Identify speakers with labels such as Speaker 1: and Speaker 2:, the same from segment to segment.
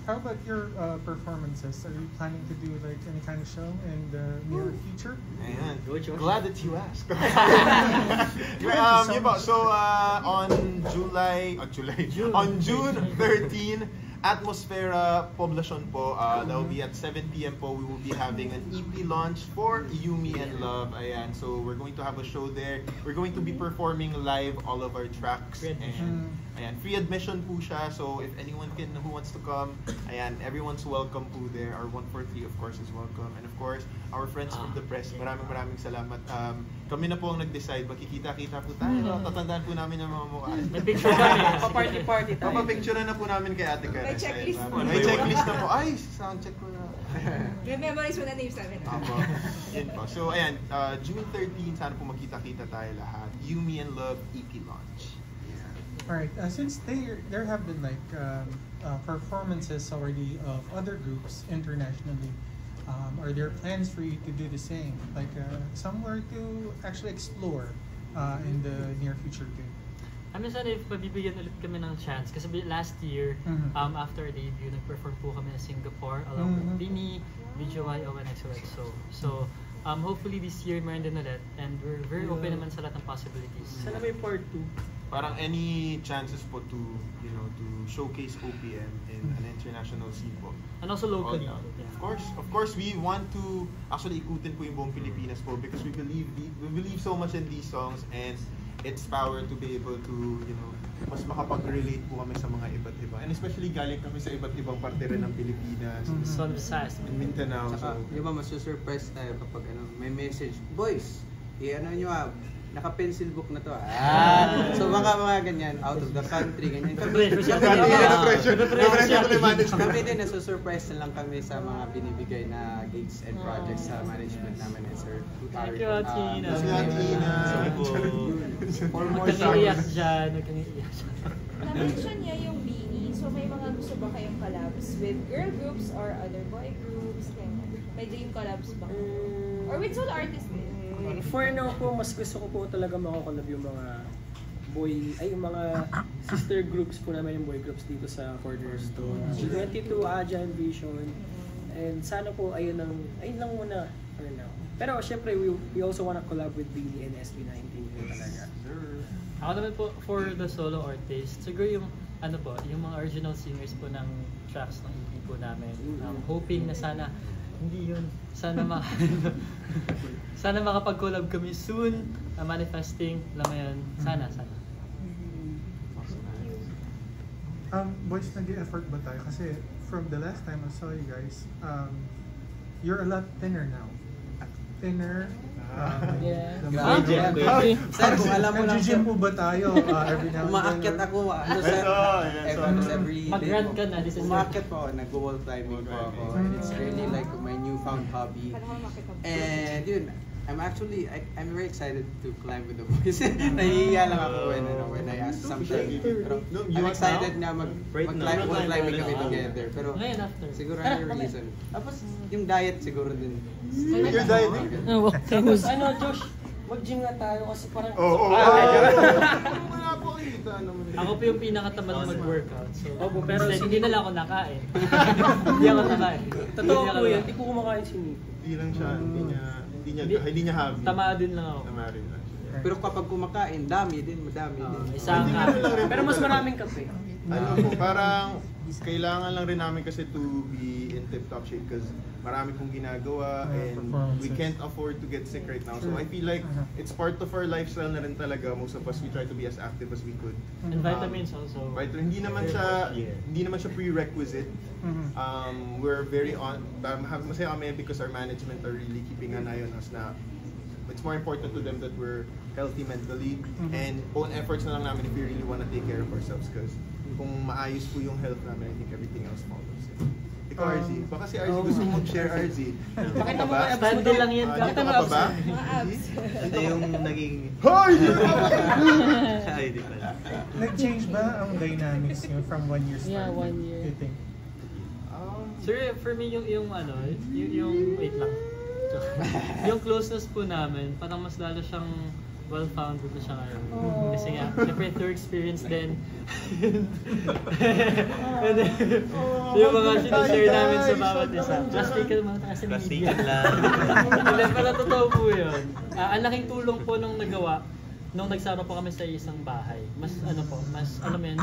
Speaker 1: how about your performances? Are you planning to do like any kind of show in the near future?
Speaker 2: Ayan.
Speaker 3: Josh.
Speaker 2: Glad that you asked. Yun po. So, on June 13, Atmosfera Poblacion po. That will be at 7 p.m. po. We will be having an EP launch for Yumi and Love. Ayan. So we're going to have a show there. We're going to be performing live all of our tracks. And ayan, free admission po siya. So if anyone who wants to come, ayan, everyone's welcome po there. Our 143 of course is welcome. And of course, our friends from the press. Maraming salamat. Kami na po ang nag-decide. Magkikita-kita po tayo. Tatandaan po namin ang mga mukha.
Speaker 3: May picture kami. Pa-party-party tayo.
Speaker 2: Papapicturean na po namin kay Ate Karen.
Speaker 4: May checklist po.
Speaker 2: May checklist na po. Ay, soundcheck ko na.
Speaker 4: Memorize mo na names namin.
Speaker 2: Opo. Yun po. So, ayan. June 13, sana po magkita-kita tayo lahat. Yumi and Love EP launch.
Speaker 1: Alright, since there have been like performances already of other groups internationally, are there plans for you to do the same? Like somewhere to actually explore in the near future too?
Speaker 3: Sana if mabibigyan ulit kami ng chance. Kasi last year, after our debut, nag-perform po kami sa Singapore along with Bini, BGY, ONXOXO. So, hopefully this year meron din ulit. And we're very open naman sa lahat ng possibilities.
Speaker 5: Sana may part 2.
Speaker 2: Parang any chances po to, to showcase OPM in an international scene po.
Speaker 3: And also locally.
Speaker 2: Of course, we want to actually ikutin po yung buong Pilipinas po because we believe so much in these songs and its power to be able to, mas makapag-relate po kami sa mga iba't iba. And especially galing kami sa iba't ibang parte rin ng Pilipinas.
Speaker 3: Son Visayas.
Speaker 2: In Mindanao.
Speaker 6: Saka, di ba masu-surprise tayo kapag may message, boys, nyo naka-pencil book na to. So mga ganyan, out of the country, ganyan. Kami din nasusurprise na lang kami sa mga binibigay na gigs and projects sa management namin and Sir
Speaker 3: Thank you, Atina.
Speaker 4: Na-mention niya yung Bini, so may mga gusto ba kayong collabs with girl groups or other boy groups? May dream collabs ba? Or with solo artists din?
Speaker 5: For now po, mas gusto ko po talaga makakolab yung mga mga sister groups po namin, yung boy groups dito sa Cornerstone. 22, Agile Vision. And sana po, ayun lang muna for now. Pero syempre, we also wanna collab with Bini and SB19 po talaga.
Speaker 3: Ako naman po, for the solo artist, siguro yung yung mga original singers po ng tracks ng EP po namin. Hoping na sana sana makapag-collab kami soon, manifesting, alam mo yun, sana.
Speaker 1: Boys, nag-effort ba tayo? Kasi from the last time I saw you guys, you're a lot thinner now. Thinner.
Speaker 6: Sir, kung alam mo lang,
Speaker 1: nag-gym po ba tayo every now and then?
Speaker 6: umaakyat ako, every day
Speaker 3: Mag-run
Speaker 6: po.
Speaker 3: ka na, this is
Speaker 6: Umaakyat po ako, nag-wall climbing po ako. And it's really like my newfound hobby. And yun, I'm very excited to climb with the boys. Nahihiya lang ako when I ask something. Pero I'm excited na mag-climb wall climbing kami together. Pero siguro yung reason. Tapos yung diet siguro din.
Speaker 2: Your diet?
Speaker 5: Tapos Josh, mag-gym nga tayo kasi parang...
Speaker 2: Wala po kita naman.
Speaker 3: Ako po yung pinakatamad mag-workout. So, pero hindi na lang ako nakain. Hindi ako nakain.
Speaker 5: Totoo po yan, hindi po kumakain si Nico.
Speaker 2: Hindi lang siya, hindi niya happy.
Speaker 3: Tamadin lang ako.
Speaker 2: Tamadin lang siya.
Speaker 6: Pero kapag kumakain, madami din.
Speaker 3: Isang
Speaker 5: Pero mas maraming kape.
Speaker 2: Parang kailangan lang rin namin kasi to be in tip-top shape because marami pong ginagawa and we can't afford to get sick right now. So I feel like it's part of our lifestyle na rin talaga. Most of us, we try to be as active as we could.
Speaker 3: And vitamins also.
Speaker 2: Hindi naman siya prerequisite. We're very masaya kami because our management are really keeping an eye on us na it's more important to them that we're healthy mentally and own efforts na lang namin if we really want to take care of ourselves because kung maayos po yung health namin, I think everything else follows. Ikaw, RZ. Baka si RZ gusto mong share, RZ.
Speaker 5: Pakita mo mga abs mo
Speaker 3: Stand lang yan.
Speaker 2: Pakita mo abs ba?
Speaker 4: Mga abs.
Speaker 7: Ito yung naging...
Speaker 2: Hoy!
Speaker 7: Ay, di pala.
Speaker 1: Nag-change ba ang dynamics nyo from 1 year start?
Speaker 5: Yeah, 1 year.
Speaker 1: You think?
Speaker 3: Sir, for me yung wait lang. Yung closeness po namin, parang mas lalo siyang well-founded na siya ngayon. Kasi nga, syempre through experience din. And then, Yung mga sinishare namin sa bawat isa. Plastikan mga kasi ni
Speaker 7: Plastikan lang.
Speaker 3: Hindi, pero totoo po yun. Ang laking tulong po nung nagawa, nung nagsama po kami sa isang bahay. Mas ano mo yun,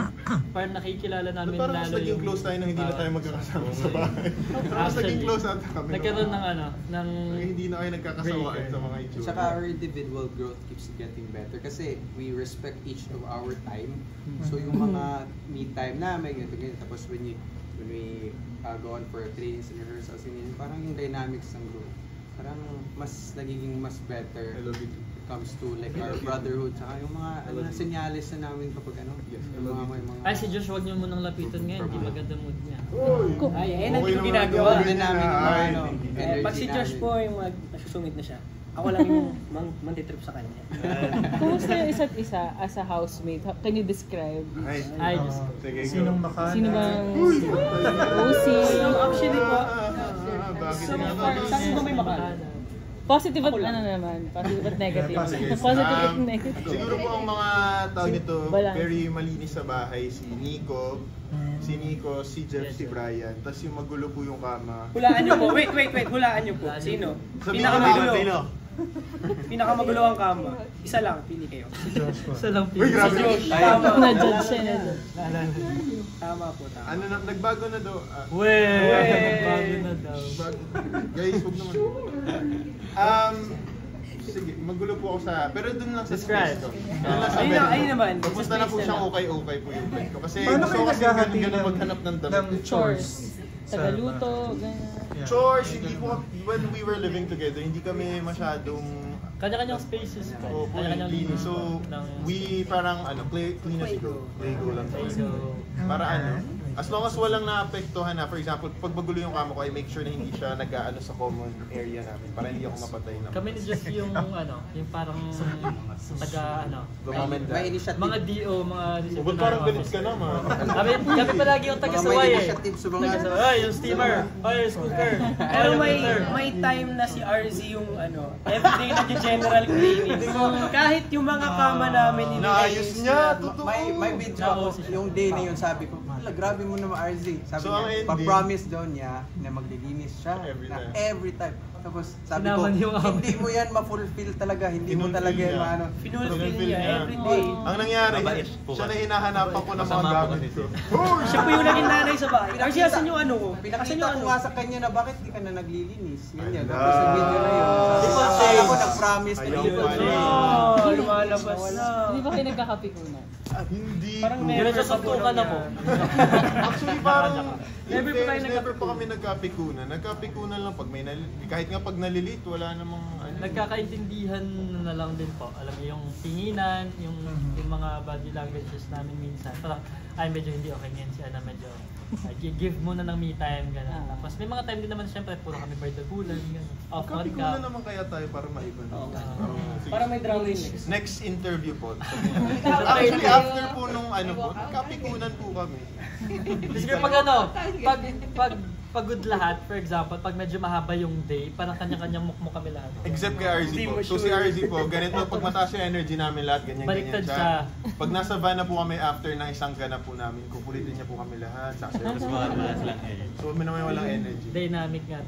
Speaker 3: parang nakikilala namin
Speaker 2: Parang mas
Speaker 3: lalo
Speaker 2: naging
Speaker 3: yung...
Speaker 2: close tayo nang hindi na tayo magkakasama sa bahay. Mas naging close ata kami.
Speaker 3: Nagkaroon ng
Speaker 2: Hindi na kayo nagkakasawaan sa mga itsura.
Speaker 6: Tsaka our individual growth keeps getting better kasi we respect each of our time. So yung mga me time namin, ganito. Tapos when we go on for trainings and rehearsals, parang yung dynamics ng group, parang nagiging mas better.
Speaker 2: I love it.
Speaker 6: Comes to like our brotherhood, tsaka yung mga senyales na namin kapag
Speaker 2: Yes,
Speaker 6: yung mga
Speaker 3: Ay, si Josh, huwag niyo munang lapitan ngayon. Hindi maganda mood niya.
Speaker 5: Ay,
Speaker 2: Okay
Speaker 5: hindi ko
Speaker 2: naman,
Speaker 5: ginagawa.
Speaker 2: okay
Speaker 6: namin yung mga
Speaker 2: Ay,
Speaker 6: energy
Speaker 5: Pag si Josh
Speaker 6: namin.
Speaker 5: po yung nasusungit na siya, ako lang yung mantitrip sa kanya.
Speaker 8: Kumusta yung isa't isa as a housemate? Can you describe?
Speaker 3: Ay, Diyos ko.
Speaker 2: Sige, go.
Speaker 1: Sinong makana?
Speaker 8: Sino bang OC?
Speaker 5: Actually po,
Speaker 2: Bakit
Speaker 5: so
Speaker 2: nga
Speaker 5: far,
Speaker 2: ba?
Speaker 5: saan mo may makana?
Speaker 8: Positive at
Speaker 5: Ako lang.
Speaker 8: ano naman? Positive at negative.
Speaker 2: Sige.
Speaker 8: Positive at negative.
Speaker 2: Siguro po ang mga tawag nito,
Speaker 8: Balance.
Speaker 2: very malinis sa bahay, si Nico, si Jeff, si Brian. Tapos yung magulo po yung kama.
Speaker 5: Hulaan niyo po. Wait. Hulaan niyo po. Sino?
Speaker 2: Sabihin
Speaker 5: Pinakamagulo.
Speaker 2: mo, sino?
Speaker 5: Pinakamagulo ang kama. Isa lang, pili kayo.
Speaker 1: Si Joshua.
Speaker 3: Isa lang
Speaker 2: Uy, grabe.
Speaker 5: Si Josh.
Speaker 2: Ay,
Speaker 5: Tama.
Speaker 8: Na-judge siya na dyan.
Speaker 5: Tama po, tama.
Speaker 2: Ano na, nagbago na daw.
Speaker 3: Bago na daw.
Speaker 2: Guys, huwag naman. Sige, magulo po ako sa... Pero dun lang sa
Speaker 3: Describe.
Speaker 2: space ko. Dun lang sa
Speaker 5: Ayun
Speaker 2: bed
Speaker 5: na-
Speaker 2: ko.
Speaker 5: ayun naman.
Speaker 2: Papunta na po
Speaker 5: Sa space
Speaker 2: siyang
Speaker 5: na
Speaker 2: okay po yung bed ko. Kasi
Speaker 1: Paano
Speaker 2: gusto
Speaker 1: kayo
Speaker 2: ko kasi
Speaker 1: naghahati
Speaker 2: ganun maghanap ng damit.
Speaker 1: ng chores?
Speaker 8: Tagaluto, ganyan.
Speaker 1: Yeah.
Speaker 2: Chores, hindi po, when we were living together, hindi kami masyadong
Speaker 3: Kanya-kanyang spaces pa.
Speaker 2: po
Speaker 3: Kanya-kanyang
Speaker 2: linis. So, we parang clean as you go. Play go lang.
Speaker 3: So,
Speaker 2: Para as long as walang naapektuhan na, for example, pag magulo yung kama ko, I make sure na hindi siya nag-aano sa common area namin para hindi ako mapatay na.
Speaker 3: kami ni Just yung yung parang
Speaker 6: May initiative.
Speaker 3: mga DO, mga
Speaker 2: Ba't parang galit ka na, ma?
Speaker 3: kami palagi yung
Speaker 6: Mga
Speaker 3: taga-saway
Speaker 6: may
Speaker 3: eh.
Speaker 6: initiative sa mga...
Speaker 3: Ay, yung steamer. Ay, yung scooter.
Speaker 5: Pero may time na si RZ yung everyday nag-general cleaning. So, kahit yung mga kama namin
Speaker 2: Naayos niya, totoo.
Speaker 6: May video ako, yung day na yun sabi ko, "Hala, grabe mo naman RZ." Sabi
Speaker 2: So, ang
Speaker 6: niya,
Speaker 2: ending-
Speaker 6: pa-promise daw niya na maglilinis siya
Speaker 2: Every
Speaker 6: na
Speaker 2: time.
Speaker 6: every time. Tapos sabi ko,
Speaker 3: Sinaman yung amo.
Speaker 6: hindi mo yan ma-fulfill talaga, hindi mo
Speaker 2: Inulfil
Speaker 6: talaga yan
Speaker 2: niya.
Speaker 6: maano.
Speaker 5: Finulfill
Speaker 2: Fulfill
Speaker 5: niya
Speaker 2: niya.
Speaker 5: everyday.
Speaker 2: Ang nangyari,
Speaker 7: Mabait po
Speaker 2: siya
Speaker 7: kasi.
Speaker 2: na hinahanapan ko ng mga
Speaker 7: Masama po
Speaker 2: gamit
Speaker 7: kasi
Speaker 2: ko.
Speaker 5: Siya po yung naging nanay sa bahay. RZ, asan yung ano ko? Asan
Speaker 6: Pinakita
Speaker 5: yung
Speaker 6: ko
Speaker 5: ano?
Speaker 6: nga sa kanya na bakit di ka na naglilinis. Ganyan.
Speaker 2: Ala.
Speaker 6: Tapos sa video na yun. Sabi ko, akala ko nag-promise na
Speaker 2: Ayaw
Speaker 6: yun.
Speaker 2: pala.
Speaker 5: Oh, lumalabas na.
Speaker 8: Hindi ba kayo nagkakapikunan?
Speaker 2: Hindi.
Speaker 5: Parang
Speaker 2: po.
Speaker 5: never
Speaker 3: Ganun siya sa tukan na po.
Speaker 2: Actually, parang
Speaker 5: Never po tayo
Speaker 2: never pa kami nagkapikunan. Nagkapikunan lang pag may kahit nga pag nalilit, wala namang
Speaker 3: Nagkakaintindihan na lang din po. Alam mo yung tinginan, yung mga body languages namin minsan. Parang, ay medyo hindi okay ngayon si Ana, medyo give muna ng me time, gano'n. Tapos may mga time din naman siyempre, puro kami birthday bulan, gano'n. Off on
Speaker 2: Kapikunan
Speaker 3: ka.
Speaker 2: naman kaya tayo para maiba. Sige.
Speaker 5: Para may drama yung next.
Speaker 2: Next interview po. Actually, after po nung kapikunan po kami.
Speaker 3: Kasi pag pagod lahat, for example, pag medyo mahaba yung day, parang kanya-kanyang mukmuk kami lahat.
Speaker 2: Except kay RZ po. So si RZ po, ganito, pag mataas yung energy namin lahat, ganyan-ganyan
Speaker 3: Baliktad
Speaker 2: siya.
Speaker 3: siya.
Speaker 2: Pag nasa van na po kami after ng isang ganap po namin, kukulitin niya po kami lahat.
Speaker 7: Mas mga lang eh.
Speaker 2: So, may naman walang energy.
Speaker 3: Dynamic nga.